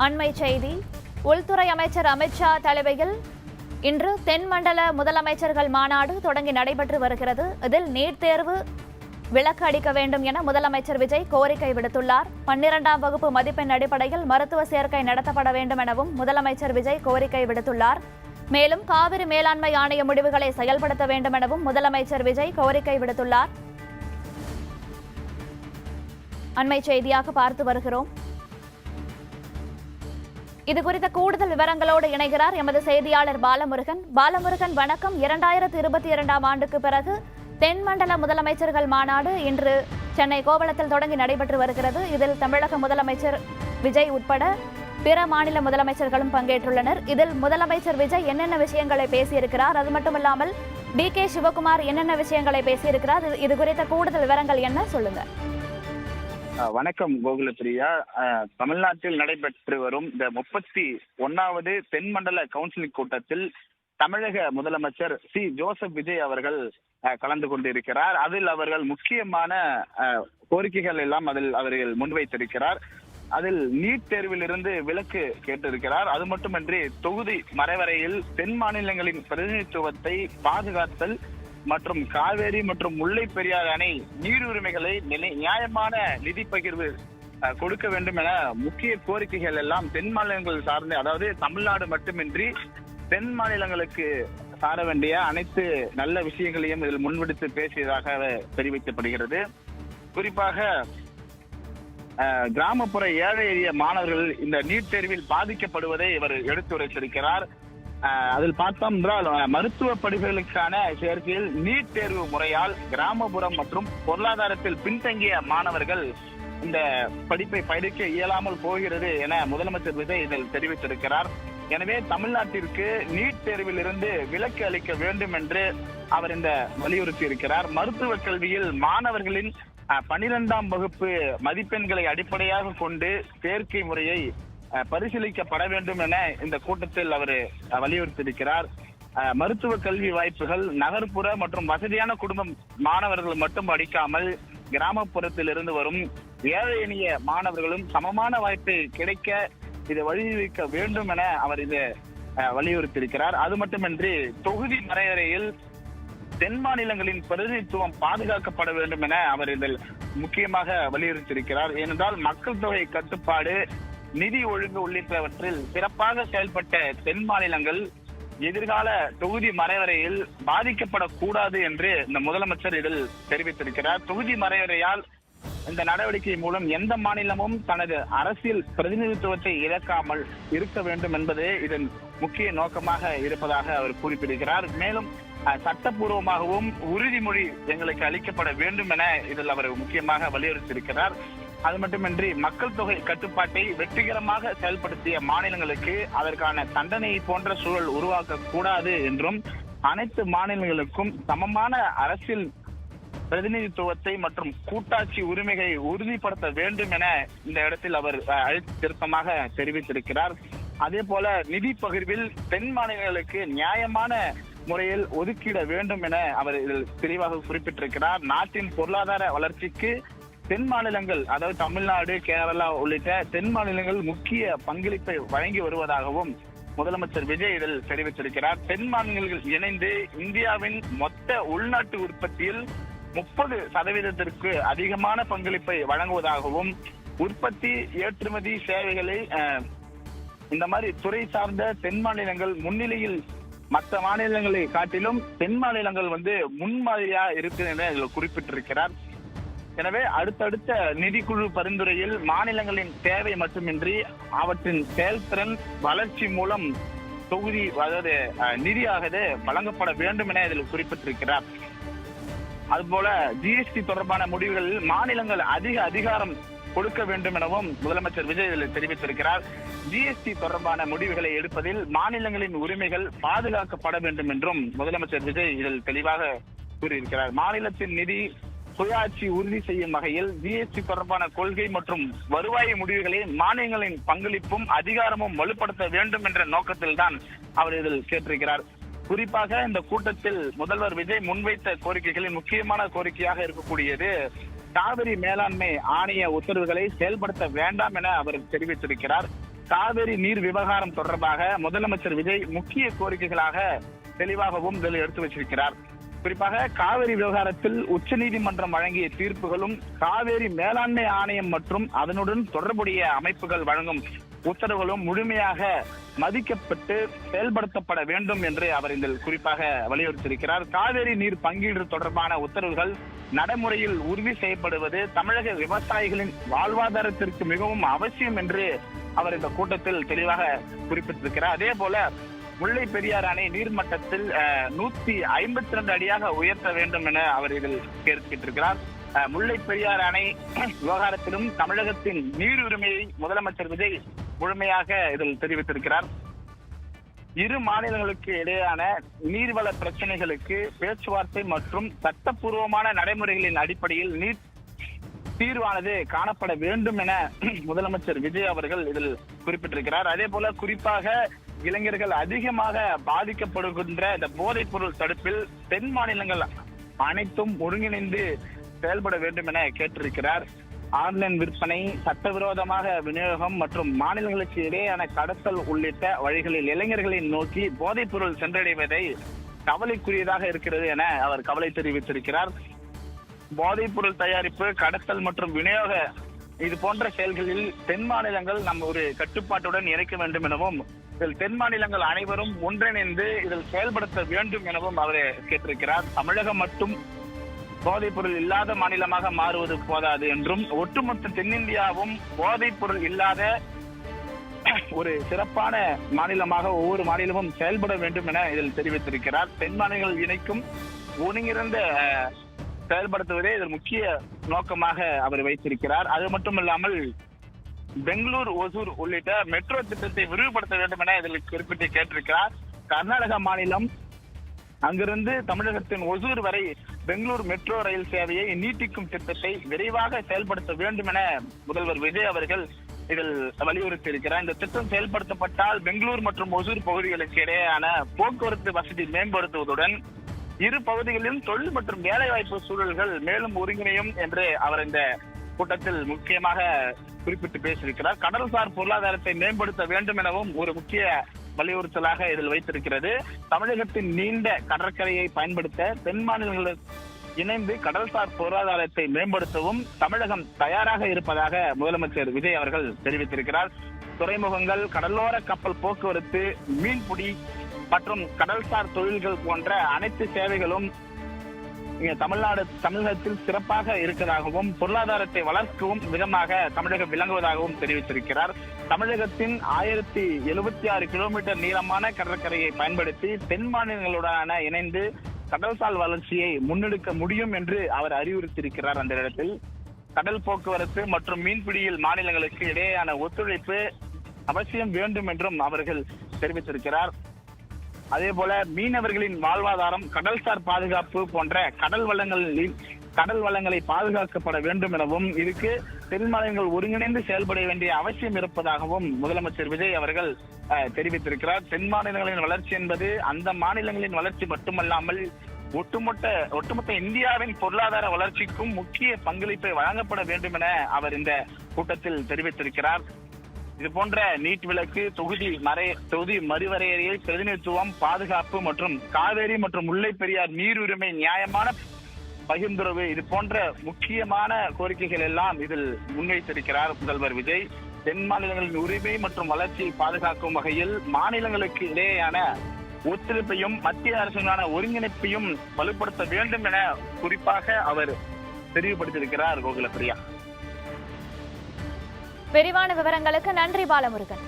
அண்மை செய்தி. உள்துறை அமைச்சர் அமித்ஷா தலைமையில் இன்று தென்மண்டல முதலமைச்சர்கள் மாநாடு தொடங்கி நடைபெற்று வருகிறது. இதில் நீட் தேர்வு விலக்கு அளிக்க வேண்டும் என முதலமைச்சர் விஜய் கோரிக்கை விடுத்துள்ளார். 12ஆம் வகுப்பு மதிப்பெண் அடிப்படையில் மருத்துவ சேர்க்கை நடத்தப்பட வேண்டும் எனவும் முதலமைச்சர் விஜய் கோரிக்கை விடுத்துள்ளார். மேலும் காவிரி மேலாண்மை ஆணைய முடிவுகளை செயல்படுத்த வேண்டும் எனவும் முதலமைச்சர் விஜய் கோரிக்கை விடுத்துள்ளார். அண்மை செய்தியாக பார்த்து வருகிறோம். இது குறித்த கூடுதல் விவரங்களோடு இணைகிறார் எமது செய்தியாளர் பாலமுருகன். பாலமுருகன், வணக்கம். 2022ஆம் ஆண்டுக்கு பிறகு தென்மண்டல முதலமைச்சர்கள் மாநாடு இன்று சென்னை கோவளத்தில் தொடங்கி நடைபெற்று வருகிறது. இதில் தமிழக முதலமைச்சர் விஜய் உட்பட பிற மாநில முதலமைச்சர்களும் பங்கேற்றுள்ளனர். இதில் முதலமைச்சர் விஜய் என்னென்ன விஷயங்களை பேசியிருக்கிறார், அது மட்டுமில்லாமல் DK சிவகுமார் என்னென்ன விஷயங்களை பேசியிருக்கிறார், இது குறித்த கூடுதல் விவரங்கள் என்ன, சொல்லுங்க. வணக்கம் கோகுலப்பிரியா. தமிழ்நாட்டில் நடைபெற்று வரும் இந்த 31வது தென்மண்டல கவுன்சிலிங் கூட்டத்தில் தமிழக முதலமைச்சர் ஜோசப் விஜய் அவர்கள் கலந்து கொண்டிருக்கிறார். அதில் அவர்கள் முக்கியமான கோரிக்கைகள் எல்லாம் அவர்கள் முன்வைத்திருக்கிறார். அதில் நீட் தேர்விலிருந்து விலக்கு கேட்டிருக்கிறார். அது மட்டுமின்றி தொகுதி மறைவரையில் தென் மாநிலங்களின் பிரதிநிதித்துவத்தை பாதுகாத்தல் மற்றும் காவேரி மற்றும் முல்லை பெரியாறு அணை நீர் உரிமைகளை நியாயமான நிதி பகிர்வு கொடுக்க வேண்டும் என முக்கிய கோரிக்கைகள் எல்லாம் தென் மாநிலங்கள் சார்ந்து, அதாவது தமிழ்நாடு மட்டுமின்றி தென் மாநிலங்களுக்கு சார வேண்டிய அனைத்து நல்ல விஷயங்களையும் இதில் முன்வெடுத்து பேசியதாக தெரிவிக்கப்படுகிறது. குறிப்பாக கிராமப்புற ஏழை எளிய மாணவர்கள் இந்த நீட் தேர்வில் பாதிக்கப்படுவதை இவர் எடுத்துரைத்திருக்கிறார். அதில் பார்த்தோம் என்றால் மருத்துவ படிப்புகளுக்கான சேர்க்கையில் நீட் தேர்வு முறையால் கிராமப்புறம் மற்றும் பொருளாதாரத்தில் பின்தங்கிய மாணவர்கள் இந்த படிப்பை படிக்க இயலாமல் போகிறது என முதலமைச்சர் விஜய் இதில் தெரிவித்திருக்கிறார். எனவே தமிழ்நாட்டிற்கு நீட் தேர்வில் இருந்து விலக்கு அளிக்க வேண்டும் என்று அவர் இந்த வலியுறுத்தி இருக்கிறார். மருத்துவ கல்வியில் மாணவர்களின் 12ஆம் வகுப்பு மதிப்பெண்களை அடிப்படையாக கொண்டு சேர்க்கை முறையை பரிசீலிக்கப்பட வேண்டும் என இந்த கூட்டத்தில் அவர் வலியுறுத்தியிருக்கிறார். மருத்துவ கல்வி வாய்ப்புகள் நகர்ப்புற மற்றும் வசதியான குடும்பம் மாணவர்கள் மட்டும் படிக்காமல் கிராமப்புறத்தில் இருந்து வரும் ஏழை எளிய மாணவர்களும் சமமான வாய்ப்பை கிடைக்க இதை வழிவகுக்க வேண்டும் என அவர் இதை வலியுறுத்தியிருக்கிறார். அது மட்டுமின்றி தொகுதி மறைவரையில் தென் மாநிலங்களின் பிரதிநிதித்துவம் பாதுகாக்கப்பட வேண்டும் என அவர் இதில் முக்கியமாக வலியுறுத்தியிருக்கிறார். ஏனென்றால் மக்கள் தொகை கட்டுப்பாடு, நிதி ஒழுங்கு உள்ளிட்டவற்றில் சிறப்பாக செயல்பட்ட தென் மாநிலங்கள் எதிர்கால தொகுதி மறைவரையில் பாதிக்கப்படக்கூடாது என்று இந்த முதலமைச்சர் இதில் தெரிவித்திருக்கிறார். தொகுதி மறைவரையால் இந்த நடவடிக்கை மூலம் எந்த மாநிலமும் தனது அரசியல் பிரதிநிதித்துவத்தை இழக்காமல் இருக்க வேண்டும் என்பதே இதன் முக்கிய நோக்கமாக இருப்பதாக அவர் குறிப்பிடுகிறார். மேலும் சட்டப்பூர்வமாகவும் உறுதிமொழி எங்களுக்கு அளிக்கப்பட வேண்டும் என இதில் அவர் முக்கியமாக வலியுறுத்தியிருக்கிறார். அது மட்டுமின்றி மக்கள் தொகை கட்டுப்பாட்டை வெற்றிகரமாக செயல்படுத்திய மாநிலங்களுக்கு அதற்கான தண்டனை போன்ற சூழல் உருவாக்க கூடாது என்றும் அனைத்து மாநிலங்களுக்கும் சமமான அரசியல் பிரதிநிதித்துவத்தை மற்றும் கூட்டாட்சி உரிமைகளை உறுதிப்படுத்த வேண்டும் என இந்த இடத்தில் அவர் அழுத்த திருத்தமாக தெரிவித்திருக்கிறார். அதே போல நிதி பகிர்வில் தென் மாநிலங்களுக்கு நியாயமான முறையில் ஒதுக்கிட வேண்டும் என அவர் இதில் தெளிவாக குறிப்பிட்டிருக்கிறார். நாட்டின் பொருளாதார வளர்ச்சிக்கு தென் மாநிலங்கள், அதாவது தமிழ்நாடு, கேரளா உள்ளிட்ட தென் மாநிலங்கள் முக்கிய பங்களிப்பை வழங்கி வருவதாகவும் முதலமைச்சர் விஜய் இதில் தெரிவித்திருக்கிறார். தென் மாநிலங்கள் இணைந்து இந்தியாவின் மொத்த உள்நாட்டு உற்பத்தியில் 30% அதிகமான பங்களிப்பை வழங்குவதாகவும் உற்பத்தி, ஏற்றுமதி, சேவைகளை இந்த மாதிரி துறை சார்ந்த தென் மாநிலங்கள் முன்னிலையில் மற்ற மாநிலங்களை காட்டிலும் தென் மாநிலங்கள் முன்மாதிரியா இருக்கு என இதில் குறிப்பிட்டிருக்கிறார். எனவே அடுத்தடுத்த நிதிக்குழு பரிந்துரையில் மாநிலங்களின் தேவை மட்டுமின்றி அவற்றின் செயல்திறன் வளர்ச்சி மூலம் தொகுதி, அதாவது நிதியாகவே வழங்கப்பட வேண்டும் என இதில் குறிப்பிட்டிருக்கிறார். அதுபோல GST தொடர்பான முடிவுகளில் மாநிலங்கள் அதிக அதிகாரம் கொடுக்க வேண்டும் எனவும் முதலமைச்சர் விஜய் இதில் தெரிவித்திருக்கிறார். GST தொடர்பான முடிவுகளை எடுப்பதில் மாநிலங்களின் உரிமைகள் பாதுகாக்கப்பட வேண்டும் என்றும் முதலமைச்சர் விஜய் இதில் தெளிவாக கூறியிருக்கிறார். மாநிலத்தின் நிதி சுயாட்சி உறுதி செய்யும் வகையில் GST தொடர்பான கொள்கை மற்றும் வருவாய் முடிவுகளில் மாநிலங்களின் பங்களிப்பும் அதிகாரமும் வலுப்படுத்த வேண்டும் என்ற நோக்கத்தில் தான் அவர் இதில் கேட்டிருக்கிறார். குறிப்பாக இந்த கூட்டத்தில் முதல்வர் விஜய் முன்வைத்த கோரிக்கைகளில் முக்கியமான கோரிக்கையாக இருக்கக்கூடியது காவிரி மேலாண்மை ஆணைய உத்தரவுகளை செயல்படுத்த வேண்டாம் என அவர் தெரிவித்திருக்கிறார். காவிரி நீர் விவகாரம் தொடர்பாக முதலமைச்சர் விஜய் முக்கிய கோரிக்கைகளாக தெளிவாகவும் இதில் எடுத்து வச்சிருக்கிறார். குறிப்பாக காவிரி விவகாரத்தில் உச்சநீதிமன்றம் வழங்கிய தீர்ப்புகளும் காவிரி மேலாண்மை ஆணையம் மற்றும் அதனுடன் தொடர்புடைய அமைப்புகள் வழங்கும் உத்தரவுகளும் முழுமையாக மதிக்கப்பட்டு செயல்படுத்தப்பட வேண்டும் என்று அவர் இதில் குறிப்பாக வலியுறுத்தியிருக்கிறார். காவிரி நீர் பங்கீடு தொடர்பான உத்தரவுகள் நடைமுறையில் உறுதி செய்யப்படுவது தமிழக விவசாயிகளின் வாழ்வாதாரத்திற்கு மிகவும் அவசியம் என்று அவர் இந்த கூட்டத்தில் தெளிவாக குறிப்பிட்டிருக்கிறார். அதே போல முல்லை பெரியாறு அணை நீர்மட்டத்தில் 152 அடியாக உயர்த்த வேண்டும் என அவர் இதில் கேட்டிருக்கிறார். முல்லை பெரியாறு அணை விவகாரத்திலும் தமிழகத்தின் நீர் உரிமையை முதலமைச்சர் விஜய் முழுமையாக இதில் தெரிவித்திருக்கிறார். இரு மாநிலங்களுக்கு இடையேயான நீர்வள பிரச்சனைகளுக்கு பேச்சுவார்த்தை மற்றும் சட்டப்பூர்வமான நடைமுறைகளின் அடிப்படையில் நீர் தீர்வானது காணப்பட வேண்டும் என முதலமைச்சர் விஜய் அவர்கள் இதில் குறிப்பிட்டிருக்கிறார். அதே போல குறிப்பாக இளைஞர்கள் அதிகமாக பாதிக்கப்படுகின்ற இந்த போதைப் பொருள் தடுப்பில் தென் மாநிலங்கள் அனைத்தும் ஒருங்கிணைந்து செயல்பட வேண்டும் என கேட்டிருக்கிறார். ஆன்லைன் விற்பனை, சட்டவிரோதமாக விநியோகம் மற்றும் மாநிலங்களுக்கு இடையேயான கடத்தல் உள்ளிட்ட வழிகளில் இளைஞர்களை நோக்கி போதைப் பொருள் சென்றடைவதை கவலைக்குரியதாக இருக்கிறது என அவர் கவலை தெரிவித்திருக்கிறார். போதைப் பொருள் தயாரிப்பு, கடத்தல் மற்றும் விநியோக இது போன்ற செயல்களில் தென் மாநிலங்கள் நம்ம ஒரு கட்டுப்பாட்டுடன் இணைக்க வேண்டும் எனவும் இதில் தென் மாநிலங்கள் அனைவரும் ஒன்றிணைந்து இதில் செயல்படுத்த வேண்டும் எனவும் அவர் கேட்டிருக்கிறார். தமிழகம் மட்டும் போதைப் பொருள் இல்லாத மாநிலமாக மாறுவது போதாது என்றும் ஒட்டுமொத்த தென்னிந்தியாவும் போதைப் பொருள் இல்லாத ஒரு சிறப்பான மாநிலமாக ஒவ்வொரு மாநிலமும் செயல்பட வேண்டும் என இதில் தெரிவித்திருக்கிறார். தென் மாநிலங்கள் இணைக்கும் ஒருங்கிணைந்த செயல்படுத்துவதே இதில் முக்கிய நோக்கமாக அவர் வைத்திருக்கிறார். அது மட்டுமல்லாமல் பெங்களூர், ஒசூர் உள்ளிட்ட மெட்ரோ திட்டத்தை விரிவுபடுத்த வேண்டும் என இதில் குறிப்பிட்டு கேட்டிருக்கிறார். கர்நாடக மாநிலம் அங்கிருந்து தமிழகத்தின் ஒசூர் வரை பெங்களூர் மெட்ரோ ரயில் சேவையை நீட்டிக்கும் திட்டத்தை விரைவாக செயல்படுத்த வேண்டும் என முதல்வர் விஜய் அவர்கள் இதில் வலியுறுத்தி இருக்கிறார். இந்த திட்டம் செயல்படுத்தப்பட்டால் பெங்களூர் மற்றும் ஒசூர் பகுதிகளுக்கு இடையேயான போக்குவரத்து வசதி மேம்படுத்துவதுடன் இரு பகுதிகளிலும் தொழில் மற்றும் வேலைவாய்ப்பு சூழல்கள் மேலும் ஒருங்கிணையும் என்று அவர் இந்த கூட்டத்தில் முக்கியமாக குறிப்பிட்டு பேசியிருக்கிறார். கடல்சார் பொருளாதாரத்தை மேம்படுத்த வேண்டும் எனவும் ஒரு முக்கிய வலியுறுத்தலாக இதில் வைத்திருக்கிறது. தமிழகத்தின் நீண்ட கடற்கரையை பயன்படுத்த தென் மாநிலங்கள் இணைந்து கடல்சார் பொருளாதாரத்தை மேம்படுத்தவும் தமிழகம் தயாராக இருப்பதாக முதலமைச்சர் விஜய் அவர்கள் தெரிவித்திருக்கிறார். துறைமுகங்கள், கடலோர கப்பல் போக்குவரத்து, மீன்பிடி மற்றும் கடல்சார் தொழில்கள் போன்ற அனைத்து சேவைகளும் தமிழகத்தில் சிறப்பாக இருக்கிறதாகவும் பொருளாதாரத்தை வளர்க்கவும் விதமாக தமிழகம் விளங்குவதாகவும் தெரிவித்திருக்கிறார். தமிழகத்தின் 1076 கிலோமீட்டர் நீளமான கடற்கரையை பயன்படுத்தி தென் மாநிலங்களுடனான இணைந்து கடல்சார் வளர்ச்சியை முன்னெடுக்க முடியும் என்று அவர் அறிவுறுத்தியிருக்கிறார். அந்த இடத்தில் கடல் போக்குவரத்து மற்றும் மீன்பிடியில் மாநிலங்களுக்கு இடையேயான ஒத்துழைப்பு அவசியம் வேண்டும் என்றும் அவர்கள் தெரிவித்திருக்கிறார். அதே போல மீனவர்களின் வாழ்வாதாரம், கடல்சார் பாதுகாப்பு போன்ற கடல் வளங்களை பாதுகாக்கப்பட வேண்டும் எனவும் இதுக்கு தென் மாநிலங்கள் ஒருங்கிணைந்து செயல்பட வேண்டிய அவசியம் இருப்பதாகவும் முதலமைச்சர் விஜய் அவர்கள் தெரிவித்திருக்கிறார். தென் மாநிலங்களின் வளர்ச்சி என்பது அந்த மாநிலங்களின் வளர்ச்சி மட்டுமல்லாமல் ஒட்டுமொத்த இந்தியாவின் பொருளாதார வளர்ச்சிக்கும் முக்கிய பங்களிப்பை வழங்கப்பட வேண்டும் என அவர் இந்த கூட்டத்தில் தெரிவித்திருக்கிறார். இது போன்ற நீட் விலக்கு, தொகுதி மறுவரையறை, பிரதிநிதித்துவம், பாதுகாப்பு மற்றும் காவேரி மற்றும் முல்லை பெரியார் நீர் உரிமை, நியாயமான பகிர்ந்துறவு இது போன்ற முக்கியமான கோரிக்கைகள் எல்லாம் இதில் முன்வைத்திருக்கிறார் முதல்வர் விஜய். தென் மாநிலங்களின் உரிமை மற்றும் வளர்ச்சியை பாதுகாக்கும் வகையில் மாநிலங்களுக்கு இடையேயான ஒத்துழைப்பையும் மத்திய அரசுக்கான ஒருங்கிணைப்பையும் வலுப்படுத்த வேண்டும் என குறிப்பாக அவர் தெரிவுபடுத்தியிருக்கிறார். கோகுலப்பிரியா. விரிவான விவரங்களுக்கு நன்றி பாலமுருகன்.